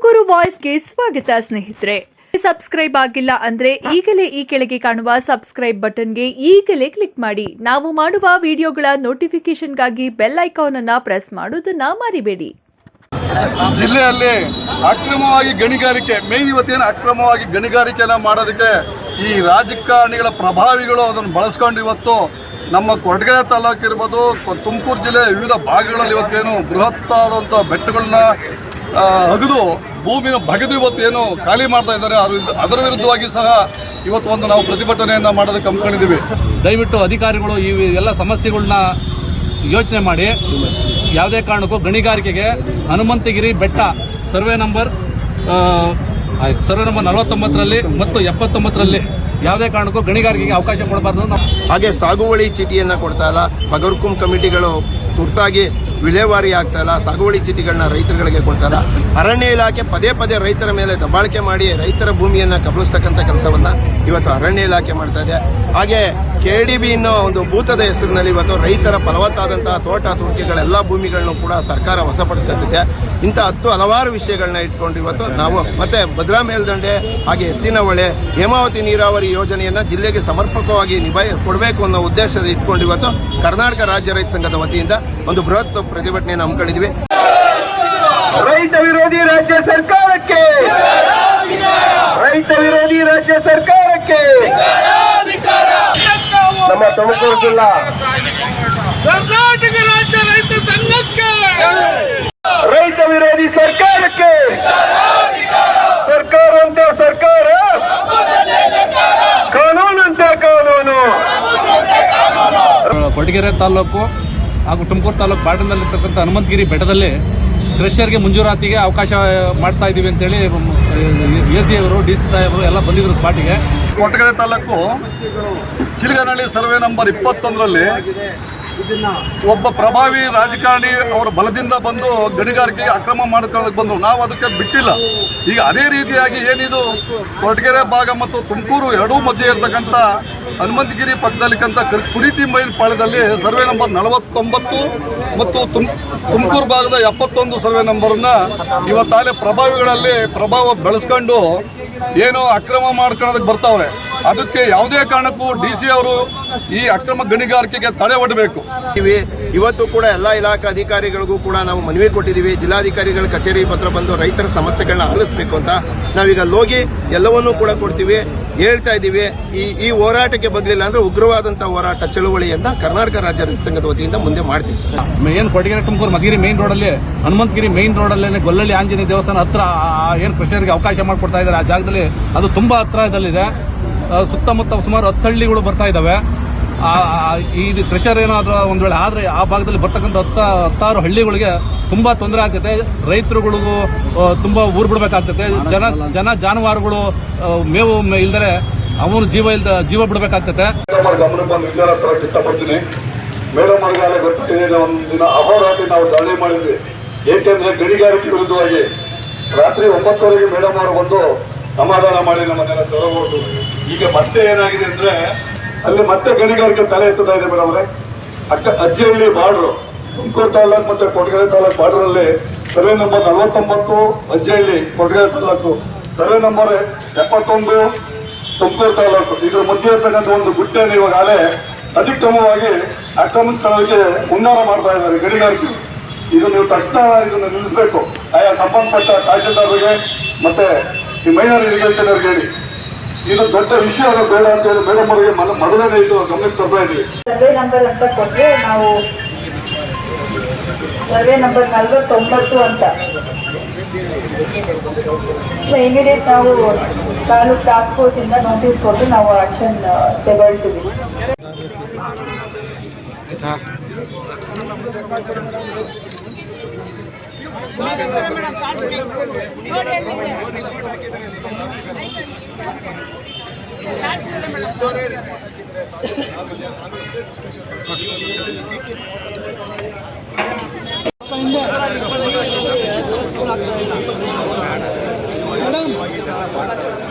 ತುಮಕೂರು ವಾಯ್ಸ್ಗೆ ಸ್ವಾಗತ ಸ್ನೇಹಿತರೆ. ಸಬ್ಸ್ಕ್ರೈಬ್ ಆಗಿಲ್ಲ ಅಂದ್ರೆ ಈಗಲೇ ಈ ಕೆಳಗೆ ಕಾಣುವ ಸಬ್ಸ್ಕ್ರೈಬ್ ಬಟನ್ಗೆ ಈಗಲೇ ಕ್ಲಿಕ್ ಮಾಡಿ. ನಾವು ಮಾಡುವ ವಿಡಿಯೋಗಳ ನೋಟಿಫಿಕೇಶನ್ಗಾಗಿ ಬೆಲ್ ಐಕಾನ್ ಅನ್ನು ಪ್ರೆಸ್ ಮಾಡೋದನ್ನ ಮರಿಬೇಡಿ. ಜಿಲ್ಲೆಯಲ್ಲಿ ಅಕ್ರಮವಾಗಿ ಗಣಿಗಾರಿಕೆ ಇವತ್ತೇನು ಅಕ್ರಮವಾಗಿ ಗಣಿಗಾರಿಕೆಯನ್ನು ಮಾಡೋದಕ್ಕೆ ಈ ರಾಜಕಾರಣಿಗಳ ಪ್ರಭಾವಿಗಳು ಅದನ್ನು ಬಳಸ್ಕೊಂಡು ಇವತ್ತು ನಮ್ಮ ಕೊರಟಗೆರೆ ತಾಲೂಕು ಇರ್ಬೋದು, ತುಮಕೂರು ಜಿಲ್ಲೆಯ ವಿವಿಧ ಭಾಗಗಳಲ್ಲಿ ಇವತ್ತೇನು ಬೃಹತ್ತಾದಂಥ ಬೆಟ್ಟಗಳನ್ನ ಅಗದು ಭೂಮಿನ ಬಗೆದು ಇವತ್ತು ಏನು ಖಾಲಿ ಮಾಡ್ತಾ ಇದ್ದಾರೆ. ಅದರ ವಿರುದ್ಧವಾಗಿ ಸಹ ಇವತ್ತು ನಾವು ಪ್ರತಿಭಟನೆಯನ್ನು ಮಾಡೋದಕ್ಕೆ ಹಮ್ಮಿಕೊಂಡಿದ್ದೀವಿ. ದಯವಿಟ್ಟು ಅಧಿಕಾರಿಗಳು ಈ ಎಲ್ಲ ಸಮಸ್ಯೆಗಳನ್ನ ಯೋಚನೆ ಮಾಡಿ ಯಾವುದೇ ಕಾರಣಕ್ಕೂ ಗಣಿಗಾರಿಕೆಗೆ ಹನುಮಂತಗಿರಿ ಬೆಟ್ಟ ಸರ್ವೆ ನಂಬರ್ 49ರಲ್ಲಿ ಮತ್ತು 79ರಲ್ಲಿ ಯಾವುದೇ ಕಾರಣಕ್ಕೂ ಗಣಿಗಾರಿಕೆಗೆ ಅವಕಾಶ ಕೊಡಬಾರ್ದು. ಹಾಗೆ ಸಾಗುವಳಿ ಚೀಟಿಯನ್ನು ಕೊಡ್ತಾ ಇಲ್ಲ. ಬಗರ್ಕುಂ ಕಮಿಟಿಗಳು ತುರ್ತಾಗಿ ವಿಲೇವಾರಿ ಆಗ್ತಾ ಇಲ್ಲ. ಸಾಗುವಳಿ ಚೀಟಿಗಳನ್ನ ರೈತರುಗಳಿಗೆ ಕೊಡ್ತಾ ಇಲ್ಲ. ಅರಣ್ಯ ಇಲಾಖೆ ಪದೇ ಪದೇ ರೈತರ ಮೇಲೆ ದಬ್ಬಾಳಿಕೆ ಮಾಡಿ ರೈತರ ಭೂಮಿಯನ್ನು ಕಬಳಿಸ್ತಕ್ಕಂಥ ಕೆಲಸವನ್ನು ಇವತ್ತು ಅರಣ್ಯ ಇಲಾಖೆ ಮಾಡ್ತಾ ಇದೆ. ಹಾಗೆ KDB ಅನ್ನೋ ಒಂದು ಭೂತದ ಹೆಸರಿನಲ್ಲಿ ಇವತ್ತು ರೈತರ ಫಲವತ್ತಾದಂತಹ ತೋಟ ತುರ್ಕಿಗಳೆಲ್ಲ ಭೂಮಿಗಳನ್ನು ಕೂಡ ಸರ್ಕಾರ ವಶಪಡಿಸ್ಕೊತಿದೆ. ಇಂಥ ಹಲವಾರು ವಿಷಯಗಳನ್ನ ಇಟ್ಕೊಂಡು ಇವತ್ತು ನಾವು ಮತ್ತೆ ಭದ್ರಾ ಮೇಲ್ದಂಡೆ ಹಾಗೆ ಎತ್ತಿನಹೊಳೆ ಹೇಮಾವತಿ ನೀರಾವರಿ ಯೋಜನೆಯನ್ನು ಜಿಲ್ಲೆಗೆ ಸಮರ್ಪಕವಾಗಿ ಕೊಡಬೇಕು ಅನ್ನೋ ಉದ್ದೇಶದ ಇಟ್ಕೊಂಡು ಇವತ್ತು ಕರ್ನಾಟಕ ರಾಜ್ಯ ರೈತ ಸಂಘದ ವತಿಯಿಂದ ಒಂದು ಬೃಹತ್ ಪ್ರತಿಭಟನೆಯನ್ನು ಹಮ್ಮಿಕೊಂಡಿದ್ವಿ. ರೈತ ವಿರೋಧಿ ರಾಜ್ಯ ಸರ್ಕಾರಕ್ಕೆ, ರೈತ ವಿರೋಧಿ ರಾಜ್ಯ ಸರ್ಕಾರಕ್ಕೆ ನಮ್ಮ ತುಮಕೂರು ಜಿಲ್ಲಾ ಕರ್ನಾಟಕ ರಾಜ್ಯ ರೈತ ಸಂಘಕ್ಕೆ, ರೈತ ವಿರೋಧಿ ಸರ್ಕಾರಕ್ಕೆ, ಸರ್ಕಾರ ಅಂತ ಸರ್ಕಾರ, ಕಾನೂನು ಅಂತ ಕಾನೂನು. ಕೊರಟಗೆರೆ ತಾಲೂಕು ಹಾಗೂ ತುಮಕೂರು ತಾಲೂಕು ಬಾರ್ಡರ್ನಲ್ಲಿರ್ತಕ್ಕಂಥ ಹನುಮಂತಗಿರಿ ಬೆಟ್ಟದಲ್ಲಿ ಕ್ರಷರ್ಗೆ ಮುಂಜೂರಾತಿಗೆ ಅವಕಾಶ ಮಾಡ್ತಾ ಇದ್ದೀವಿ ಅಂತೇಳಿ AC ಅವರು DC ಸಾಹೇಬರು ಎಲ್ಲ ಬಂದಿದ್ರು ಸ್ಪಾಟಿಗೆ. ಕೊರಟಗೆರೆ ತಾಲೂಕು ಚಿಲಗನಹಳ್ಳಿ ಸರ್ವೆ ನಂಬರ್ 21ರಲ್ಲಿ ಒಬ್ಬ ಪ್ರಭಾವಿ ರಾಜಕಾರಣಿ ಅವರ ಬಲದಿಂದ ಬಂದು ಗಣಿಗಾರಿಕೆಗೆ ಅಕ್ರಮ ಮಾಡ್ಕೊಳ್ಳೋದಕ್ಕೆ ಬಂದರು. ನಾವು ಅದಕ್ಕೆ ಬಿಟ್ಟಿಲ್ಲ. ಈಗ ಅದೇ ರೀತಿಯಾಗಿ ಏನಿದು ಕೊರಟಗೆರೆ ಭಾಗ ಮತ್ತು ತುಮಕೂರು ಎರಡೂ ಮಧ್ಯೆ ಇರತಕ್ಕಂಥ ಹನುಮಂತಗಿರಿ ಪಕ್ಕದಲ್ಲಿಕ್ಕಂಥ ಕುರಿತಿ ಮೈನ್ ಪಾಳ್ಯದಲ್ಲಿ ಸರ್ವೆ ನಂಬರ್ 49 ಮತ್ತು ತುಮಕೂರು ಭಾಗದ 71 ಸರ್ವೆ ನಂಬರನ್ನು ಇವತ್ತಾಲೆ ಪ್ರಭಾವಿಗಳಲ್ಲಿ ಪ್ರಭಾವ ಬೆಳೆಸ್ಕೊಂಡು ಏನು ಅಕ್ರಮ ಮಾಡ್ಕೊಳ್ಳೋದಕ್ಕೆ ಬರ್ತಾವ್ರೆ. ಅದಕ್ಕೆ ಯಾವುದೇ ಕಾರಣಕ್ಕೂ DC ಅವರು ಈ ಅಕ್ರಮ ಗಣಿಗಾರಿಕೆಗೆ ತಡೆ ಒಡ್ಡಬೇಕು. ಇವತ್ತು ಕೂಡ ಎಲ್ಲ ಇಲಾಖಾ ಅಧಿಕಾರಿಗಳಿಗೂ ಕೂಡ ನಾವು ಮನವಿ ಕೊಟ್ಟಿದ್ದೀವಿ. ಜಿಲ್ಲಾಧಿಕಾರಿಗಳ ಕಚೇರಿ ಪತ್ರ ಬಂದು ರೈತರ ಸಮಸ್ಯೆಗಳನ್ನ ಆಲಿಸಬೇಕು ಅಂತ ನಾವೀಗ ಹೋಗಿ ಎಲ್ಲವನ್ನೂ ಕೂಡ ಕೊಡ್ತೀವಿ, ಹೇಳ್ತಾ ಇದ್ದೀವಿ. ಈ ಹೋರಾಟಕ್ಕೆ ಬದಲಿಲ್ಲ ಅಂದ್ರೆ ಉಗ್ರವಾದಂಥ ಹೋರಾಟ ಚಳುವಳಿಯನ್ನ ಕರ್ನಾಟಕ ರಾಜ್ಯ ರೈತ ಸಂಘದ ವತಿಯಿಂದ ಮುಂದೆ ಮಾಡ್ತೀವಿ ಸರ್. ಏನು ಕೊರಟಗೆರೆ ತುಮಕೂರು ಮಧುಗಿರಿ ಮೇನ್ ರೋಡಲ್ಲಿ ಹನುಮಂತಗಿರಿ ಮೇನ್ ರೋಡಲ್ಲೇ ಗೊಲ್ಲಳ್ಳಿ ಆಂಜನೇಯ ದೇವಸ್ಥಾನ ಹತ್ರ ಏನು ಕ್ರಷರ್ಗೆ ಅವಕಾಶ ಮಾಡಿಕೊಡ್ತಾ ಇದ್ದಾರೆ. ಆ ಜಾಗದಲ್ಲಿ ಅದು ತುಂಬಾ ಹತ್ರದಲ್ಲಿದೆ. ಸುತ್ತಮುತ್ತ ಸುಮಾರು 10 ಹಳ್ಳಿಗಳು ಬರ್ತಾ ಇದ್ದಾವೆ. ಇದು ಕ್ರಷರ್ ಏನಾದರೂ ಒಂದು ವೇಳೆ ಆದರೆ ಆ ಭಾಗದಲ್ಲಿ ಬರ್ತಕ್ಕಂಥ 10 ಹಳ್ಳಿಗಳಿಗೆ ತುಂಬ ತೊಂದರೆ ಆಗ್ತೈತೆ. ರೈತರುಗಳಿಗೂ ತುಂಬ ಊರು ಬಿಡಬೇಕಾಗ್ತೈತೆ. ಜಾನುವಾರುಗಳು ಮೇವು ಇಲ್ದರೆ ಅವನು ಜೀವ ಬಿಡಬೇಕಾಗ್ತೈತೆ. ವಿಚಾರ ತರಕ್ಕೆ ಇಷ್ಟಪಡ್ತೀನಿ. ಮೇಡಮ್ ಅವ್ರಿಗಾಗಲೇ ಗೊತ್ತಿದೆ, ಒಂದು ದಿನ ಅಹೋರಾತ್ರಿ ನಾವು ಧರಣಿ ಮಾಡಿದ್ವಿ. ಏಕೆಂದರೆ ಗಣಿಗಾರಿಕೆ ವಿರುದ್ಧವಾಗಿ ರಾತ್ರಿ 9 ಮೇಡಮ್ ಅವರು ಬಂದು ಸಮಾಧಾನ ಮಾಡಿ ನಮ್ಮನ್ನೆಲ್ಲ ತರಬಹುದು. ಈಗ ಮತ್ತೆ ಏನಾಗಿದೆ ಅಂದ್ರೆ ಅಲ್ಲಿ ಮತ್ತೆ ಗಣಿಗಾರಿಕೆ ತಲೆ ಎತ್ತುತ್ತಾ ಇದೆ ಮೇಡಮ್ ಅವರೇ. ಅಜ್ಜಿಹಳ್ಳಿ ಬಾರ್ಡ್ರು ತುಮಕೂರು ತಾಲೂಕು ಮತ್ತೆ ಕೊರಟಗೆರೆ ತಾಲೂಕು ಬಾರ್ಡರಲ್ಲಿ survey number 49 Ajjihalli Koratagere taluk, survey number 71 Tumakuru taluk, ಇದ್ರ ಮಧ್ಯೆ ಇರ್ತಕ್ಕಂಥ ಒಂದು ಗುಟ್ಟೆಯನ್ನು ಇವಾಗಲೇ ಅತಿಕ್ರಮವಾಗಿ ಆಕ್ರಮಿಸ್ಕೊಳ್ಳೋದಕ್ಕೆ ಹುನ್ನಾರ ಮಾಡ್ತಾ ಇದ್ದಾರೆ ಗಣಿಗಾರಿಕೆ. ಇದು ನೀವು ತಕ್ಷಣ ಇದನ್ನು ನಿಲ್ಲಿಸಬೇಕು. ಆಯಾ ಸಂಬಂಧಪಟ್ಟ ತಹಶೀಲ್ದಾರ್ಗೆ ಮತ್ತೆ ಈ ಮೈನರ್ ಇರಿಗೇಷನ್ ಅವ್ರಿಗೆ ಹೇಳಿ, ಇದು ದೊಡ್ಡ ವಿಷಯ ಬೇಡ ಅಂತ ಹೇಳಿ ಮೇಡಮ್ ಅವರಿಗೆ ಮೊದಲನೇ ಇದು ಗಮನಕ್ಕೆ ತರ್ತಾ ಇದ್ದೀವಿ. ಸರ್ವೆ ನಂಬರ್ ಅಂತ ಕೊಟ್ಟರೆ ನಾವು ಸರ್ವೆ ನಂಬರ್ 49 ಅಂತ ಇಮಿಡಿಯೇಟ್ ನಾವು ತಾಲೂಕು ಟಾಸ್ಕ್ ಫೋರ್ಸ್ ಇಂದ ನೋಟಿಸ್ ಕೊಟ್ಟು ನಾವು ಆಕ್ಷನ್ ತಗೊಳ್ತೀವಿ. ಮೇಡಮ್